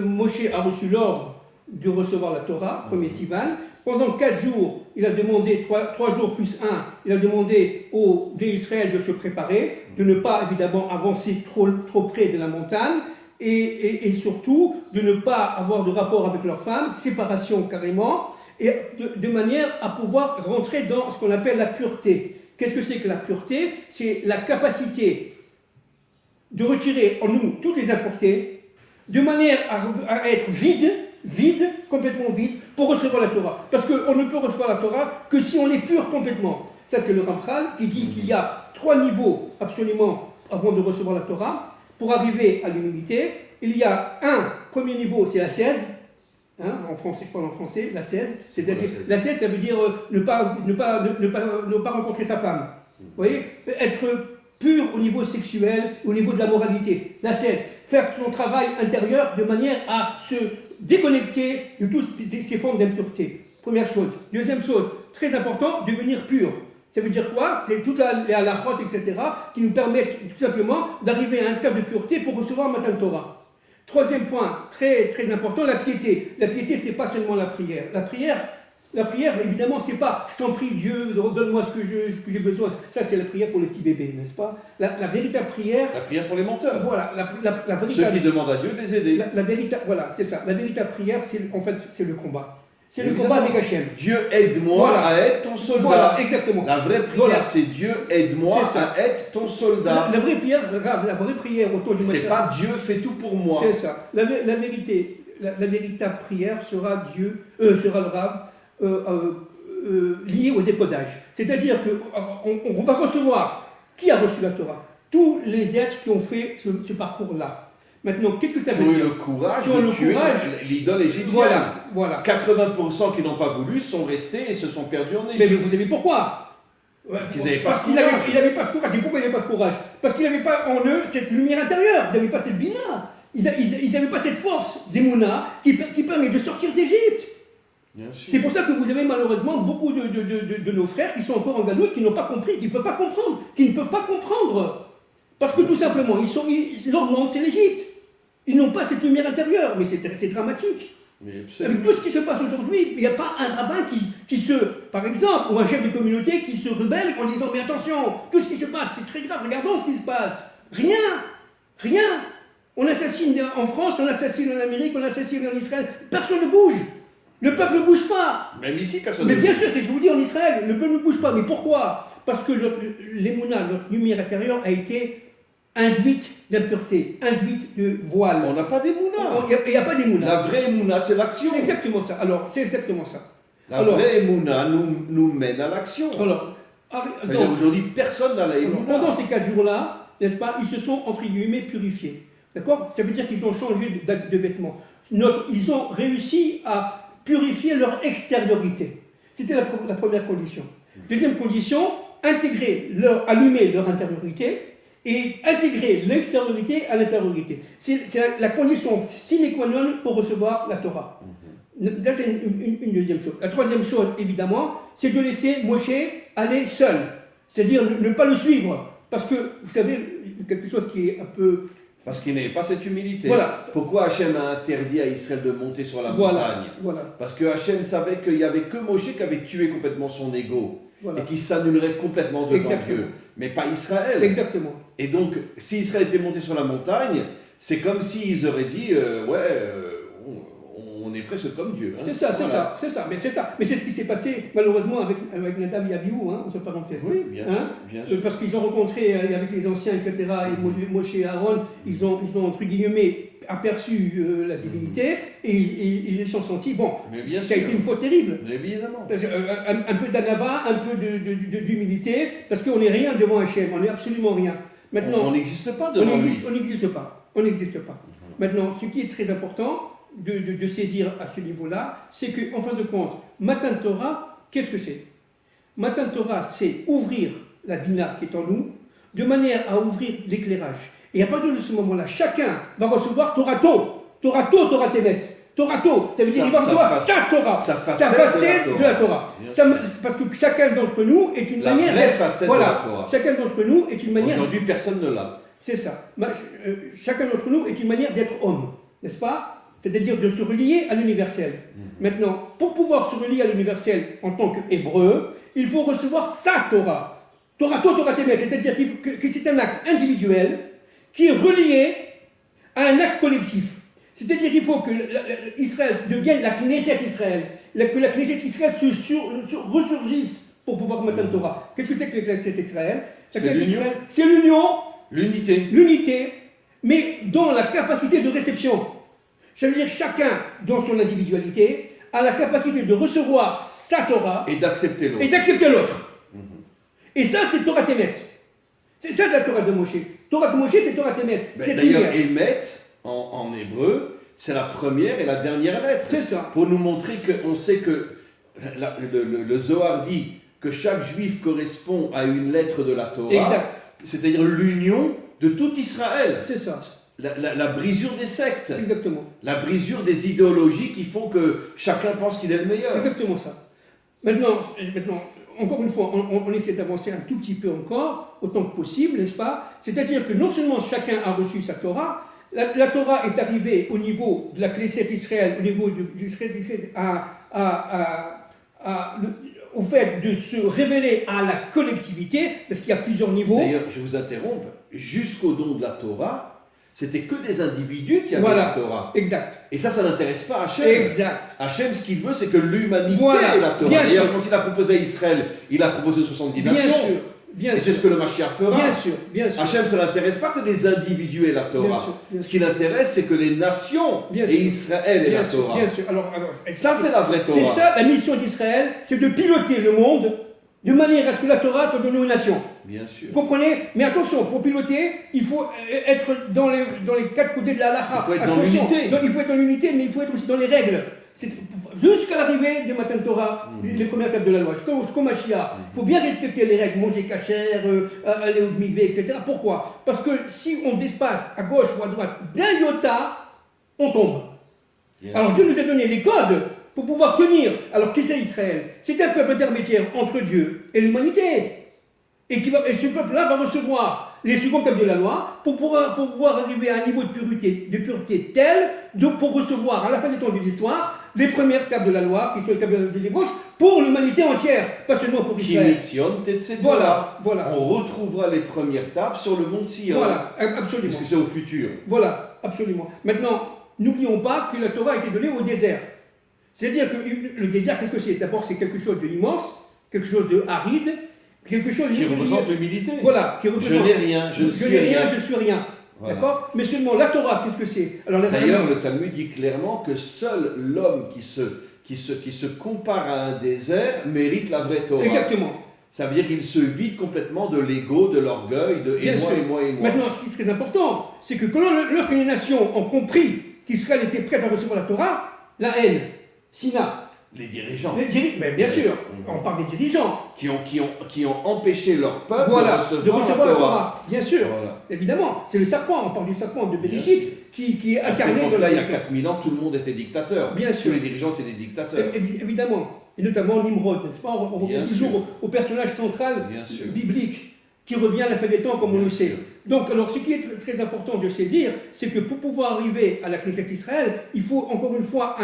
Moshe a reçu l'ordre de recevoir la Torah, premier Sivan. Pendant 4 jours, il a demandé, 3 jours plus 1, il a demandé aux d'Israël de se préparer, de ne pas évidemment avancer trop près de la montagne, et surtout de ne pas avoir de rapport avec leurs femmes, séparation carrément, et de manière à pouvoir rentrer dans ce qu'on appelle la pureté. Qu'est-ce que c'est que la pureté? C'est la capacité de retirer en nous toutes les impuretés, de manière à être vide, complètement vide, pour recevoir la Torah. Parce qu'on ne peut recevoir la Torah que si on est pur complètement. Ça, c'est le Ramchal qui dit qu'il y a 3 niveaux absolument avant de recevoir la Torah. Pour arriver à l'humilité, il y a un premier niveau, c'est la 16. Hein, en français, je parle en français, la 16. C'est-à-dire, la 16, ça veut dire ne pas rencontrer sa femme. Vous voyez? Être pur au niveau sexuel, au niveau de la moralité. La 16. Faire son travail intérieur de manière à se déconnecter de toutes ces formes d'impureté. Première chose. Deuxième chose, très important, devenir pur. Ça veut dire quoi? C'est toute la route, etc., qui nous permettent tout simplement d'arriver à un stade de pureté pour recevoir Matan Torah. Troisième point, très, très important, la piété. La piété, c'est pas seulement la prière. La prière, évidemment, c'est pas « je t'en prie Dieu, donne-moi ce que j'ai besoin ». Ça, c'est la prière pour les petits bébés, n'est-ce pas? La véritable prière... La prière pour les menteurs. Voilà. La véritable, ceux qui demandent à Dieu de les aider. Voilà, c'est ça. La véritable prière, en fait, c'est le combat. C'est le combat avec Hachem. Dieu, aide-moi à être ton soldat. Voilà, exactement. La vraie prière, c'est Dieu, aide-moi à être ton soldat. La vraie prière autour du c'est pas Dieu, fais tout pour moi. C'est ça. La véritable prière sera le Rav, lié au décodage. C'est-à-dire qu'on va recevoir, qui a reçu la Torah? Tous les êtres qui ont fait ce parcours-là. Maintenant, qu'est-ce que ça veut dire? Le courage de tuer l'idole égyptienne. Voilà. 80% qui n'ont pas voulu sont restés et se sont perdus en Égypte. Mais vous savez pourquoi? Parce qu'il n'avait pas ce courage. Et pourquoi il n'avait pas ce courage? Parce qu'il n'avait pas en eux cette lumière intérieure. Ils n'avaient pas cette bina. Ils n'avaient pas cette force d'Emouna qui permet de sortir d'Égypte. C'est pour ça que vous avez malheureusement beaucoup de nos frères qui sont encore en Galoute, qui n'ont pas compris, qui ne peuvent pas comprendre. Parce que tout simplement, leur monde c'est l'Égypte. Ils n'ont pas cette lumière intérieure, mais c'est dramatique. Avec tout ce qui se passe aujourd'hui, il n'y a pas un rabbin par exemple, ou un chef de communauté qui se rebelle en disant « Mais attention, tout ce qui se passe, c'est très grave, regardons ce qui se passe. » Rien. On assassine en France, on assassine en Amérique, on assassine en Israël. Personne ne bouge. Le peuple ne bouge pas. Même ici, personne ne bouge. Mais bien sûr, c'est ce que je vous dis en Israël, le peuple ne bouge pas. Mais pourquoi? Parce que l'Emouna, notre lumière intérieure, a été induite d'impureté, induite de voile. On n'a pas d'Emouna. Il n'y a pas d'Emouna. La vraie Emouna, c'est l'action. C'est exactement ça. C'est exactement ça. La vraie Emouna nous mène à l'action. C'est-à-dire aujourd'hui, personne n'a la Emouna. Pendant ces 4 jours-là, n'est-ce pas, ils se sont, entre guillemets, purifiés. D'accord? Ça veut dire qu'ils ont changé de vêtements. Ils ont réussi à purifier leur extériorité. C'était la première condition. Deuxième condition, allumer leur intériorité et intégrer l'extériorité à l'intériorité. C'est la condition sine qua non pour recevoir la Torah. Ça, c'est une deuxième chose. La troisième chose, évidemment, c'est de laisser Moshe aller seul. C'est-à-dire ne pas le suivre. Parce que, vous savez, quelque chose qui est un peu... Parce qu'il n'avait pas cette humilité. Voilà. Pourquoi Hachem a interdit à Israël de monter sur la montagne? Voilà. Parce que Hachem savait qu'il n'y avait que Moshe qui avait tué complètement son ego. Voilà. et qui s'annulerait complètement devant Exactement. Dieu, mais pas Israël. Exactement. Et donc, si Israël était monté sur la montagne, c'est comme s'ils auraient dit on est presque comme Dieu. Hein. C'est ça, c'est Voilà. ça, c'est ça. Mais c'est ça. Mais c'est ce qui s'est passé malheureusement avec Nadab et Abihu, entre parenthèses. Oui, bien sûr. Bien sûr. Parce qu'ils ont rencontré avec les anciens, etc. Et Moshe et Aaron, ils ont entre guillemets aperçu la divinité et ils se sont sentis, bon, Mais bien ça a sûr. été une faute terrible. Mais évidemment. Parce que, un peu d'anava, un peu d'humilité, parce qu'on n'est rien devant Hachem, on n'est absolument rien. Maintenant, On n'existe pas devant lui. on n'existe pas. On n'existe pas. Maintenant, ce qui est très important de saisir à ce niveau-là, c'est qu'en fin de compte, Matan Torah, qu'est-ce que c'est? Matan Torah, c'est ouvrir la Bina qui est en nous, de manière à ouvrir l'éclairage. Et à partir de ce moment-là, chacun va recevoir Torato, Torah Temet. Torato, ça veut dire qu'il va recevoir sa Torah, sa facette de la Torah. Parce que chacun d'entre nous est une manière d'être. Facette de la Torah. Chacun d'entre nous est une manière. Aujourd'hui, personne ne l'a. C'est ça. Chacun d'entre nous est une manière d'être homme, n'est-ce pas? C'est-à-dire de se relier à l'universel. Maintenant, pour pouvoir se relier à l'universel en tant qu'hébreu, il faut recevoir sa Torah. Torah Temet, c'est-à-dire que c'est un acte individuel qui est relié à un acte collectif. C'est-à-dire qu'il faut que Israël devienne la Knesset Israël, que la Knesset Israël ressurgisse pour pouvoir mettre la Torah. Qu'est-ce que c'est que la Knesset Israël? C'est l'union. C'est l'union, l'unité, mais dans la capacité de réception. Ça veut dire que chacun, dans son individualité, a la capacité de recevoir sa Torah et d'accepter l'autre. Et ça, c'est Torah Temet. C'est ça la Torah de Moshe. Torah de Moshe, c'est Torah Temet. D'ailleurs, Emet, en hébreu, c'est la première et la dernière lettre. C'est ça. Pour nous montrer qu'on sait que le Zohar dit que chaque juif correspond à une lettre de la Torah. Exact. C'est-à-dire l'union de tout Israël. C'est ça. La brisure des sectes. C'est exactement. La brisure des idéologies qui font que chacun pense qu'il est le meilleur. C'est exactement ça. Maintenant, encore une fois, on essaie d'avancer un tout petit peu encore, autant que possible, n'est-ce pas? C'est-à-dire que non seulement chacun a reçu sa Torah, la Torah est arrivée au niveau de la Knesset Israël, au niveau du Knesset Israël, au fait de se révéler à la collectivité, parce qu'il y a plusieurs niveaux. D'ailleurs, je vous interromps, jusqu'au don de la Torah, c'était que des individus qui avaient la Torah. Exact. Et ça n'intéresse pas Hachem. Exact. Hachem, ce qu'il veut, c'est que l'humanité ait la Torah. D'ailleurs, quand il a proposé à Israël, il a proposé 70 nations. Bien sûr. Et c'est ce que le Mashiach fera. Bien sûr. Hachem, ça n'intéresse pas que des individus aient la Torah. Ce qui l'intéresse, c'est que les nations et Israël aient la Torah. Bien sûr. Alors, ça, c'est la vraie Torah. C'est ça, la mission d'Israël, c'est de piloter le monde de manière à ce que la Torah soit donnée aux nations. Bien sûr. Vous comprenez? Mais attention, pour piloter, il faut être dans les quatre côtés de la halakha. Il faut être dans l'unité. Il faut être dans l'unité, mais il faut être aussi dans les règles. Jusqu'à l'arrivée de Matan Torah, les premières étapes de la loi, jusqu'au Mashiach, il faut bien respecter les règles, manger kasher, aller au mikvé, etc. Pourquoi? Parce que si on dépasse à gauche ou à droite d'un iota, on tombe. Alors Dieu nous a donné les codes pour pouvoir tenir. Alors qui c'est Israël? C'est un peuple intermédiaire entre Dieu et l'humanité. Et ce peuple-là va recevoir les secondes tables de la loi pour pouvoir arriver à un niveau de pureté tel pour recevoir à la fin des temps de l'histoire les premières tables de la loi, qui sont les tables de l'Évos, pour l'humanité entière, pas seulement pour Israël. Voilà. On retrouvera les premières tables sur le mont Sion. Voilà, absolument. Parce que c'est au futur. Voilà, absolument. Maintenant, n'oublions pas que la Torah a été donnée au désert. C'est-à-dire que le désert, qu'est-ce que c'est? D'abord, c'est quelque chose d'immense, quelque chose de aride, quelque chose qui représente l'humilité. Voilà, qui représente. Je n'ai rien, je suis rien. Voilà. D'accord? Mais seulement la Torah, qu'est-ce que c'est? D'ailleurs, le Talmud dit clairement que seul l'homme qui se compare à un désert mérite la vraie Torah. Exactement. Ça veut dire qu'il se vide complètement de l'ego, de l'orgueil, de et moi. Maintenant, ce qui est très important, c'est que lorsque les nations ont compris qu'Israël était prêt à recevoir la Torah, la haine, Sina. Les dirigeants. Mais bien sûr, on parle des dirigeants. Qui ont empêché leur peuple de recevoir la Torah. Bien sûr, évidemment. C'est le serpent, on parle du serpent de Bereshit qui est incarné dans là, il y a 4000 ans, tout le monde était dictateur. Bien sûr. Tous les dirigeants étaient des dictateurs. Évidemment. Et notamment Nimrod, n'est-ce pas? On revient toujours au personnage central biblique qui revient à la fin des temps, comme on le sait. Donc, alors, ce qui est très important de saisir, c'est que pour pouvoir arriver à la Knesset Israël, il faut encore une fois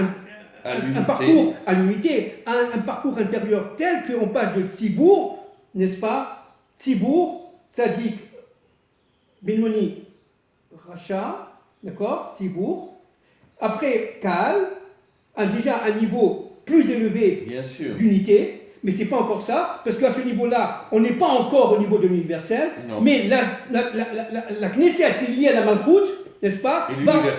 un parcours à l'unité, un parcours intérieur tel qu'on passe de Tzibour, n'est-ce pas, Tzibour, Tzadik, Benoni, Racha, d'accord, Tzibour, après Kaal, déjà un niveau plus élevé d'unité, mais c'est pas encore ça, parce qu'à ce niveau-là, on n'est pas encore au niveau de l'universel, mais la Knesset qui est liée à la Malchout, n'est-ce pas,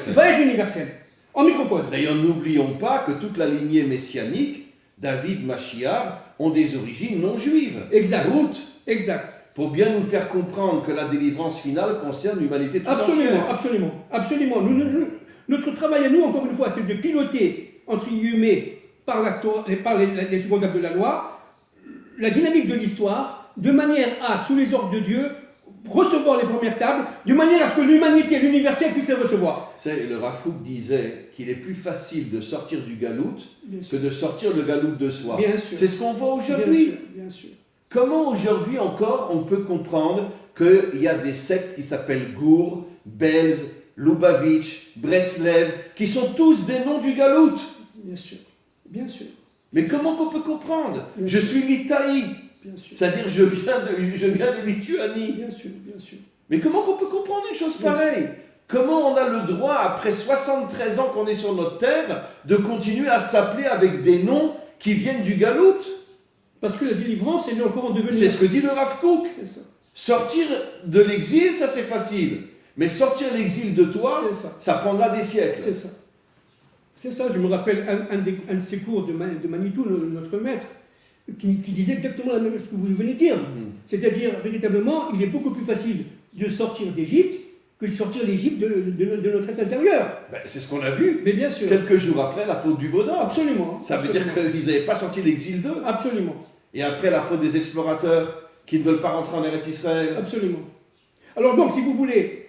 va être universelle, en microcosme. D'ailleurs, n'oublions pas que toute la lignée messianique, David, Mashiach, ont des origines non juives. Exact. Ruth. Exact. Pour bien nous faire comprendre que la délivrance finale concerne l'humanité tout entière. Absolument. Notre travail à nous, encore une fois, c'est de piloter, entre guillemets, par les secondaires de la loi, la dynamique de l'histoire, de manière à, sous les ordres de Dieu, recevoir les premières tables, de manière à ce que l'humanité, l'universel puisse les recevoir. Le Rav Kook disait qu'il est plus facile de sortir du galout que de sortir le galout de soi. C'est ce qu'on voit aujourd'hui. Bien sûr. Comment aujourd'hui encore on peut comprendre qu'il y a des sectes qui s'appellent Gour, Belz, Lubavitch, Breslev, qui sont tous des noms du galout? Bien sûr. Mais comment qu'on peut comprendre? Je suis Litaï, c'est-à-dire je viens de Lituanie. Bien sûr. Mais comment qu'on peut comprendre une chose pareille? Comment on a le droit, après 73 ans qu'on est sur notre terre, de continuer à s'appeler avec des noms qui viennent du galout? Parce que la délivrance, elle est encore en devenir. C'est ce que dit le Rav Kook. Ça. Sortir de l'exil, ça c'est facile. Mais sortir l'exil de toi, ça prendra des siècles. C'est ça, je me rappelle un de ses cours de Manitou, notre maître, qui disait exactement la même chose que vous venez de dire. C'est-à-dire, véritablement, il est beaucoup plus facile de sortir d'Égypte que de sortir l'Égypte de notre être intérieur. C'est ce qu'on a vu. Mais bien sûr. Quelques jours après la faute du Vaudor. Absolument. Ça veut dire qu'ils n'avaient pas sorti l'exil d'eux. Absolument. Et après la faute des explorateurs qui ne veulent pas rentrer en Eretz Israël. Absolument. Alors donc, si vous voulez,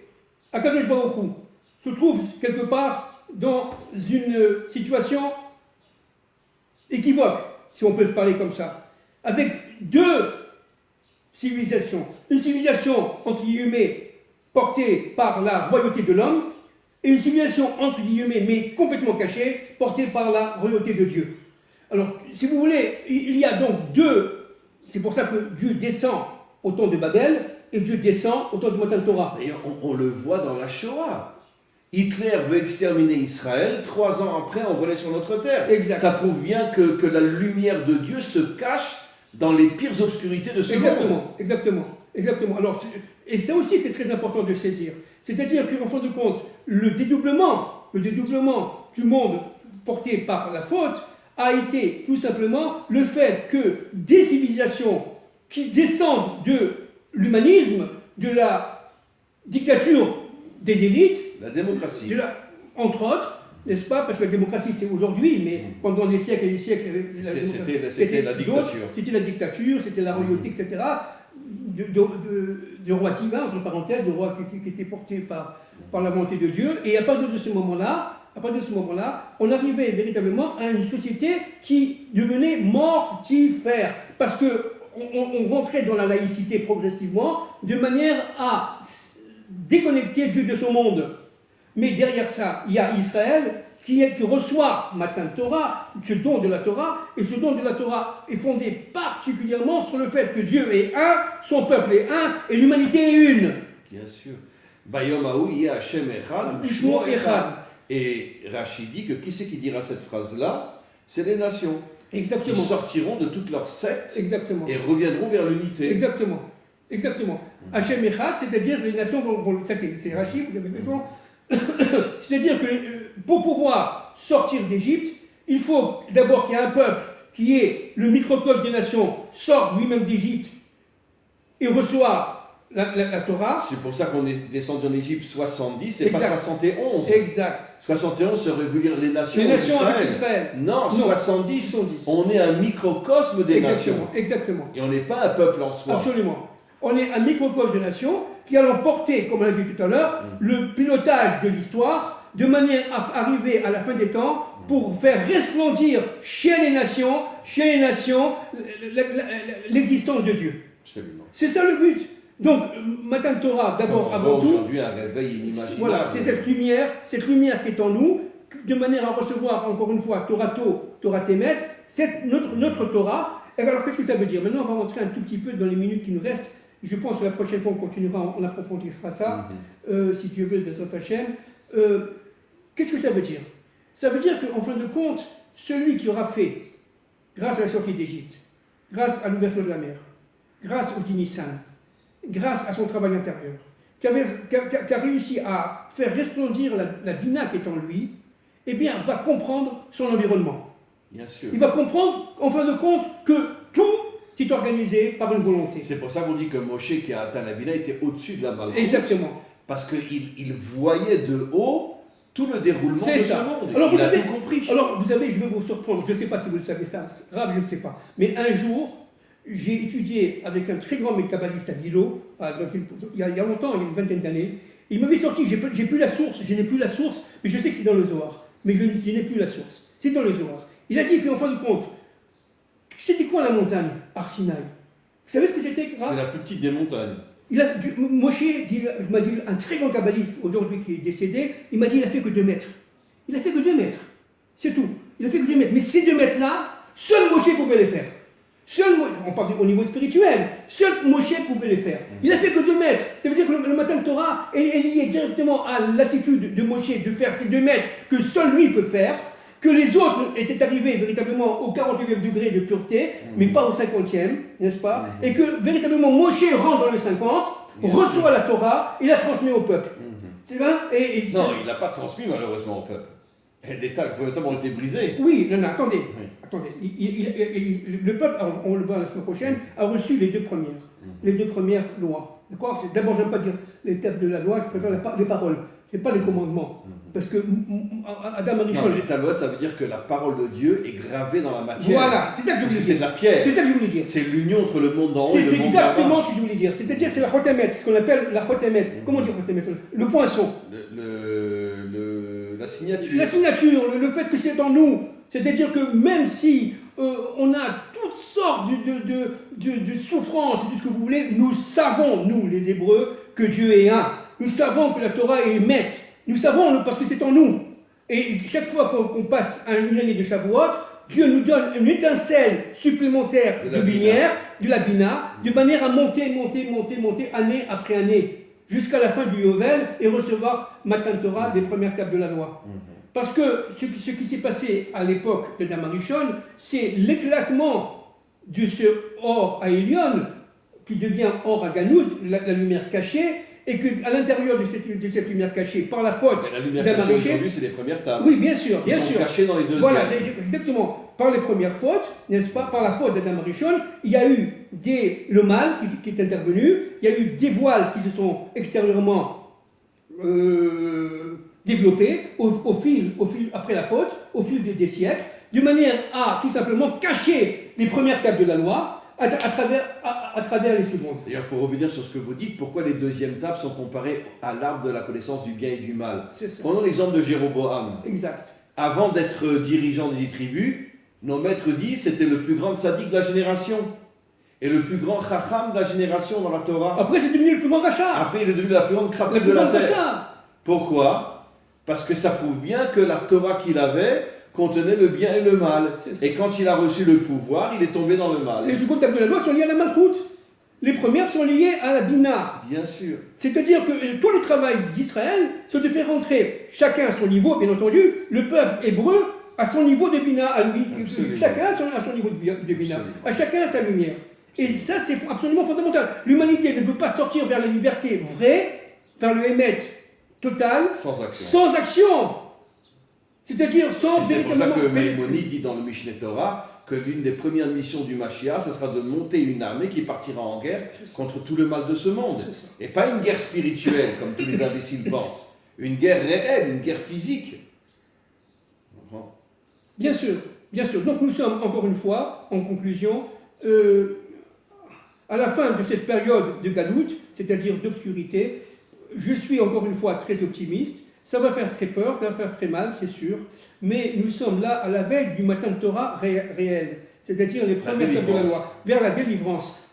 Akadosh Baruch Hu se trouve quelque part dans une situation équivoque, si on peut se parler comme ça, avec deux civilisations. Une civilisation, entre guillemets, portée par la royauté de l'homme, et une civilisation, entre guillemets, mais complètement cachée, portée par la royauté de Dieu. Alors, si vous voulez, il y a donc deux, c'est pour ça que Dieu descend au temps de Babel, et Dieu descend au temps de Matan Torah. D'ailleurs, on le voit dans la Shoah. Hitler veut exterminer Israël, 3 ans après, on relaie sur notre terre. Exact. Ça prouve bien que la lumière de Dieu se cache dans les pires obscurités de ce monde. Exactement. Alors, et ça aussi, c'est très important de saisir. C'est-à-dire qu'en fin de compte, le dédoublement du monde porté par la faute a été tout simplement le fait que des civilisations qui descendent de l'humanisme, de la dictature des élites, la démocratie, entre autres, n'est-ce pas? Parce que la démocratie, c'est aujourd'hui, mais pendant des siècles et des siècles, c'était la dictature. C'était la dictature, c'était la royauté, etc. De roi divin, entre parenthèses, de roi qui était porté par la volonté de Dieu. Et à partir de ce moment-là, on arrivait véritablement à une société qui devenait mortifère. Parce qu'on rentrait dans la laïcité progressivement, de manière à déconnecter Dieu de son monde. Mais derrière ça, il y a Israël qui reçoit Matan Torah, ce don de la Torah, et ce don de la Torah est fondé particulièrement sur le fait que Dieu est un, son peuple est un, et l'humanité est une. Bien sûr. Bayom Haou yeh Hashem echad, u'shmo echad. Et Rachid dit que qui c'est qui dira cette phrase-là? C'est les nations. Exactement. Qui sortiront de toutes leurs sectes. Exactement. Et reviendront vers l'unité. Exactement. Hashem Echad, c'est-à-dire que les nations vont. Ça, c'est Rachid, vous avez raison. C'est-à-dire que pour pouvoir sortir d'Égypte, il faut d'abord qu'il y ait un peuple qui est le microcosme des nations, sort lui-même d'Égypte et reçoit la Torah. C'est pour ça qu'on est descendu en Égypte 70 et pas 71. Exact. 71, ça veut dire les nations d'Israël. Non, 70. On est un microcosme des nations. Exactement. Et on n'est pas un peuple en soi. Absolument. On est un microcosme de nations qui allons porter, comme on l'a dit tout à l'heure, le pilotage de l'histoire de manière à arriver à la fin des temps pour faire resplendir chez les nations l'existence de Dieu. Absolument. C'est ça le but. Donc, Matan Torah, d'abord, avant tout, aujourd'hui un réveil inimaginable. Voilà, c'est cette lumière qui est en nous, de manière à recevoir, encore une fois, Torah Temet, c'est notre Torah. Et alors, qu'est-ce que ça veut dire? Maintenant, on va rentrer un tout petit peu dans les minutes qui nous restent. Je pense que la prochaine fois, on continuera, on approfondira ça, si Dieu veut, B'ezrat Hashem. Qu'est-ce que ça veut dire? Ça veut dire qu'en fin de compte, celui qui aura fait, grâce à la sortie d'Égypte, grâce à l'ouverture de la mer, grâce au Nissan, grâce à son travail intérieur, qui a réussi à faire resplendir la Bina qui est en lui, eh bien, va comprendre son environnement. Bien sûr. Il va comprendre, en fin de compte, que tout est organisé par une volonté. C'est pour ça qu'on dit que Moshe qui a atteint la Bina était au-dessus de la Malchut. Exactement. Parce qu'il voyait de haut tout le déroulement de ce monde. Alors, il a tout compris. Alors, vous savez, je vais vous surprendre, je ne sais pas si vous le savez ça, grave, je ne sais pas. Mais un jour, j'ai étudié avec un très grand kabbaliste à Dilo, il y a longtemps, il y a une vingtaine d'années. Il m'avait sorti, j'ai plus la source, je n'ai plus la source, mais je sais que c'est dans le Zohar. Mais je n'ai plus la source. C'est dans le Zohar. Il a dit qu'en fin de compte, c'était quoi la montagne, Arsinaï? Vous savez ce que c'était? C'est la plus petite des montagnes. Moshe m'a dit, un très grand kabbaliste aujourd'hui qui est décédé, il m'a dit il a fait que 2 mètres. Il a fait que 2 mètres. C'est tout. Il a fait que 2 mètres. Mais ces 2 mètres-là, seul Moshe pouvait les faire. On parle au niveau spirituel, seul Moshe pouvait les faire. Il a fait que 2 mètres. Ça veut dire que le Matan Torah est lié directement à l'attitude de Moshe de faire ces 2 mètres que seul lui peut faire, que les autres étaient arrivés véritablement au 48e degré de pureté, mais pas au 50e, n'est-ce pas? Et que véritablement Moshe rentre dans le 50, reçoit la Torah et la transmet au peuple. C'est vrai? Non, il ne l'a pas transmis malheureusement au peuple. Les tables ont été brisées. Oui, non, attendez. Attendez. Le peuple, on le voit la semaine prochaine, a reçu les 2 premières. Les 2 premières lois. D'accord? D'abord, je n'aime pas dire les termes de la loi, je préfère les paroles. Ce n'est pas les commandements. Parce que Adam Arishon. Non, les talouas, ça veut dire que la parole de Dieu est gravée dans la matière. Voilà, c'est ça que je voulais dire. C'est de la pierre. C'est ça que je voulais dire. C'est l'union entre le monde d'en haut et le monde d'en bas. C'est exactement ce que je voulais dire. C'est-à-dire, c'est la chotémet, ce qu'on appelle la chotémet. Comment dire chotémet? Le poinçon. La signature. La signature, le fait que c'est en nous. C'est-à-dire que même si on a toutes sortes de souffrances et tout ce que vous voulez, nous savons, nous les Hébreux, que Dieu est un. Nous savons que la Torah est maître. Nous savons parce que c'est en nous. Et chaque fois qu'on passe une année de Shavuot, Dieu nous donne une étincelle supplémentaire de lumière, de la Bina, de manière à monter, année après année, jusqu'à la fin du Yovel et recevoir Matan Torah, les premières tables de la loi. Parce que ce qui s'est passé à l'époque de Adam Arishon, c'est l'éclatement de ce or à Elion, qui devient or à Ganouz, la lumière cachée, et qu'à l'intérieur de cette lumière cachée, par la faute d'Adam Arishon, aujourd'hui, c'est les premières tables. Oui, bien sûr, bien sûr. Cachées dans les deuxièmes. Voilà, exactement. Par les premières fautes, n'est-ce pas? Par la faute d'Adam Arishon, il y a eu le mal qui est intervenu, il y a eu des voiles qui se sont extérieurement développés au fil après la faute, au fil des siècles, de manière à tout simplement cacher les premières tables de la loi à travers les secondes. D'ailleurs, pour revenir sur ce que vous dites, pourquoi les deuxièmes tables sont comparées à l'arbre de la connaissance du bien et du mal? Prenons l'exemple de Jéroboam. Exact. Avant d'être dirigeant des 10 tribus, nos maîtres disent c'était le plus grand sadique de la génération et le plus grand chacham de la génération dans la Torah. Après, c'est devenu le plus grand rachat. Après, il est devenu la plus grande crapule de la terre. Pourquoi? Parce que ça prouve bien que la Torah qu'il avait contenait le bien et le mal. Et quand il a reçu le pouvoir, il est tombé dans le mal. Les secondes tables de la loi sont liées à la Malchut. Les premières sont liées à la Bina. Bien sûr. C'est-à-dire que tout le travail d'Israël, c'est de faire rentrer chacun à son niveau, bien entendu, le peuple hébreu à son niveau de Bina, à lui. Chacun à son niveau de Bina. À chacun à sa lumière. Et ça, c'est absolument fondamental. L'humanité ne peut pas sortir vers la liberté vraie, vers le Hémet total, sans action. C'est-à-dire sans véritablement... C'est pour ça que Maïmonide dit dans le Mishneh Torah que l'une des premières missions du Mashiach, ce sera de monter une armée qui partira en guerre contre tout le mal de ce monde. Et pas une guerre spirituelle, comme tous les imbéciles pensent. Une guerre réelle, une guerre physique. Bien sûr, bien sûr. Donc nous sommes, encore une fois, en conclusion, à la fin de cette période de Galout, c'est-à-dire d'obscurité. Je suis, encore une fois, très optimiste. Ça va faire très peur, ça va faire très mal, c'est sûr. Mais nous sommes là à la veille du Matan Torah réel, c'est-à-dire les premières tables de la loi, vers la délivrance.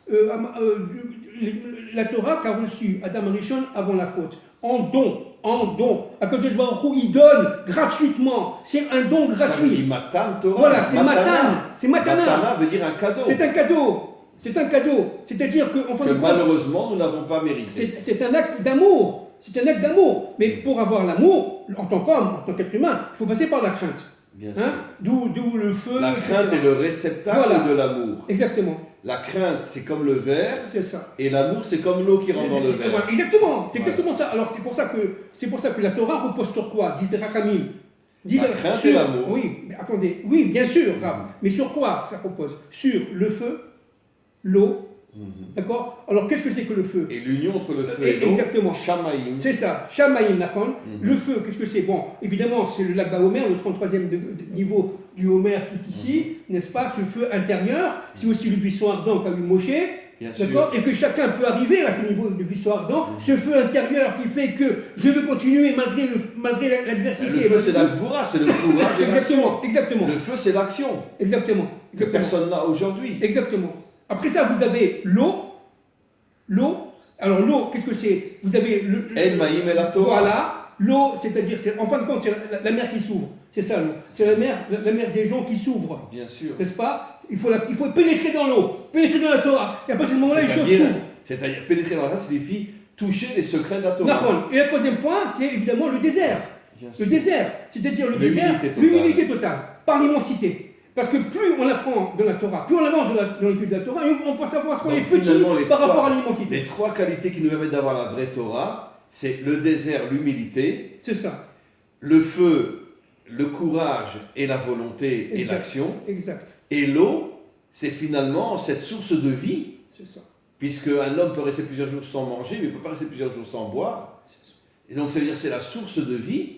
La Torah qu'a reçu Adam Arishon avant la faute, en don en don. Akadosh Baruch Hu, il donne gratuitement. C'est un don Ça veut dire gratuit. Matan Torah. Voilà, c'est Matan. C'est Matana. Matana veut dire un cadeau. C'est un cadeau. C'est un cadeau. C'est-à-dire que, en fin Que de compte, malheureusement, nous n'avons pas mérité. c'est un acte d'amour. C'est un acte d'amour. Mais pour avoir l'amour, en tant qu'homme, en tant qu'être humain, il faut passer par la crainte. Bien sûr. Hein? D'où le feu. La etc. crainte est le réceptacle Voilà. de l'amour. Exactement. La crainte, c'est comme le verre, C'est ça. et l'amour, c'est comme l'eau qui rentre dans le verre. Voilà, exactement. C'est Voilà. exactement ça. Alors c'est pour ça que la Torah repose sur quoi? Disent les Rachamim. Disent La crainte et l'amour. Oui, mais attendez. Oui, bien sûr, Rav. Mais sur quoi ça repose? Sur le feu, l'eau. D'accord? Alors qu'est-ce que c'est que le feu? Et l'union entre le feu et l'eau, Exactement. Shamaïm. C'est ça, Shamaïm Nachon. Le feu, qu'est-ce que c'est? Bon, évidemment, c'est le lac Baomer, le 33e niveau du Homer qui est ici, n'est-ce pas? Ce feu intérieur, c'est aussi le buisson ardent qu'a eu Moshe, Bien sûr. d'accord? Et que chacun peut arriver à ce niveau de buisson ardent, ce feu intérieur qui fait que je veux continuer malgré l'adversité. Le feu, c'est la gvoura, c'est le courage et l'action. Exactement. Le feu, c'est l'action Exactement. que personne n'a aujourd'hui. Exactement. Après ça, vous avez l'eau. L'eau. Alors l'eau, qu'est-ce que c'est? Vous avez le. El Maïm et la Torah. Voilà. L'eau, c'est-à-dire, en fin de compte, c'est la mer qui s'ouvre. C'est ça l'eau. C'est la mer des gens qui s'ouvre. Bien sûr. N'est-ce pas? Il faut pénétrer dans l'eau, pénétrer dans la Torah. Et à partir de ce moment-là, les choses s'ouvrent. C'est-à-dire, pénétrer dans la Torah signifie toucher les secrets de la Torah. D'accord. Et le troisième point, c'est évidemment le désert. Bien sûr. Le désert, c'est-à-dire le L'humilité désert, totale. l'humilité totale, par l'immensité. Parce que plus on apprend de la Torah, plus on avance dans l'étude de la Torah, et on peut savoir ce qu'on Donc, est petit finalement, par rapport à l'immensité. Les trois qualités qui nous permettent d'avoir la vraie Torah, c'est le désert, l'humilité, C'est ça. le feu, le courage et la volonté et Exact. l'action, Exact. et l'eau, c'est finalement cette source de vie, C'est ça. puisque un homme peut rester plusieurs jours sans manger, mais il ne peut pas rester plusieurs jours sans boire. Et donc ça veut dire que c'est la source de vie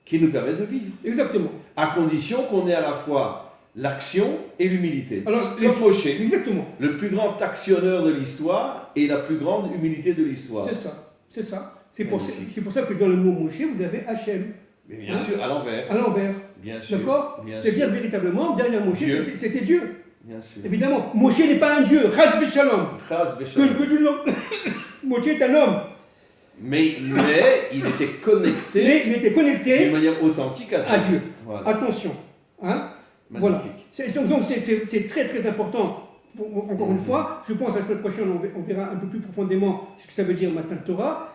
qui nous permet de vivre, Exactement. à condition qu'on ait à la fois l'action et l'humilité. Alors, Comme Moshe, Exactement. le plus grand actionneur de l'histoire et la plus grande humilité de l'histoire. C'est ça. C'est ça. C'est pour Magnifique. ça que dans le mot Moshe, vous avez Hachem. Mais bien Hein? sûr, à l'envers. À l'envers. Bien sûr. D'accord? Bien C'est-à-dire sûr. véritablement, derrière Moshe, Dieu. c'était Dieu. Bien sûr. Évidemment, Moshe n'est pas un Dieu. Chas v'shalom. Chas v'shalom. Que tu Moshe est un homme. Mais il était connecté Mais il était connecté d'une manière authentique à Dieu. à Dieu. Voilà. Attention. Hein? Voilà. Magnifique. Donc c'est très très important. Encore une fois, je pense à la semaine prochaine, on verra un peu plus profondément ce que ça veut dire Matan Torah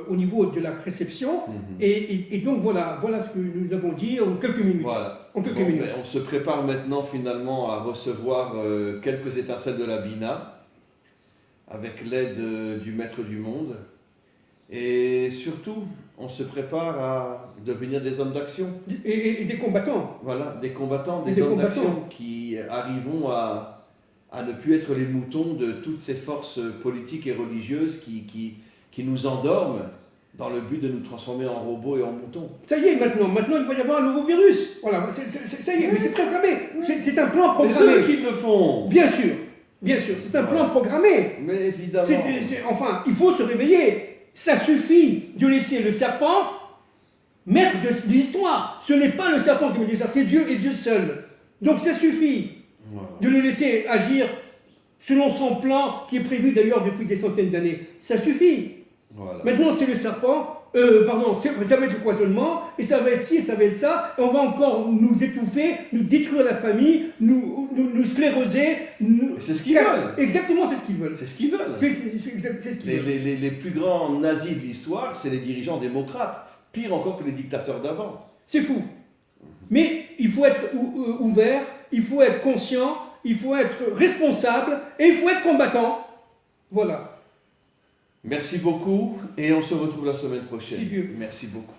au niveau de la réception. Et donc voilà ce que nous avons dit en quelques minutes. Voilà. En quelques Bon, minutes. ben, on se prépare maintenant finalement à recevoir quelques étincelles de la Bina avec l'aide du Maître du Monde. Et surtout, on se prépare à devenir des hommes d'action. Et des combattants. Voilà, des combattants, Et des des hommes combattants. d'action qui arrivons à ne plus être les moutons de toutes ces forces politiques et religieuses qui nous endorment dans le but de nous transformer en robots et en moutons. Ça y est, maintenant il va y avoir un nouveau virus. Voilà, ça y est, mais c'est programmé. C'est un plan Mais programmé. ceux qui le font. Bien sûr, c'est un plan programmé. Mais évidemment. Enfin, il faut se réveiller. Ça suffit de laisser le serpent maître de l'histoire. Ce n'est pas le serpent qui met l'histoire, c'est Dieu et Dieu seul. Donc ça suffit Voilà. de le laisser agir selon son plan qui est prévu d'ailleurs depuis des centaines d'années. Ça suffit. Voilà. Maintenant, c'est le serpent, ça va être le poisonnement, et ça va être ci, et ça va être ça, et on va encore nous étouffer, nous détruire la famille, nous scléroser. C'est ce qu'ils veulent. Exactement, c'est ce qu'ils veulent. C'est ce qu'ils veulent. C'est ce qu'ils veulent. Les plus grands nazis de l'histoire, c'est les dirigeants démocrates. Pire encore que les dictateurs d'avant. C'est fou. Mais il faut être ouvert, il faut être conscient, il faut être responsable, et il faut être combattant. Voilà. Merci beaucoup et on se retrouve la semaine prochaine. Si Dieu veut. Merci beaucoup.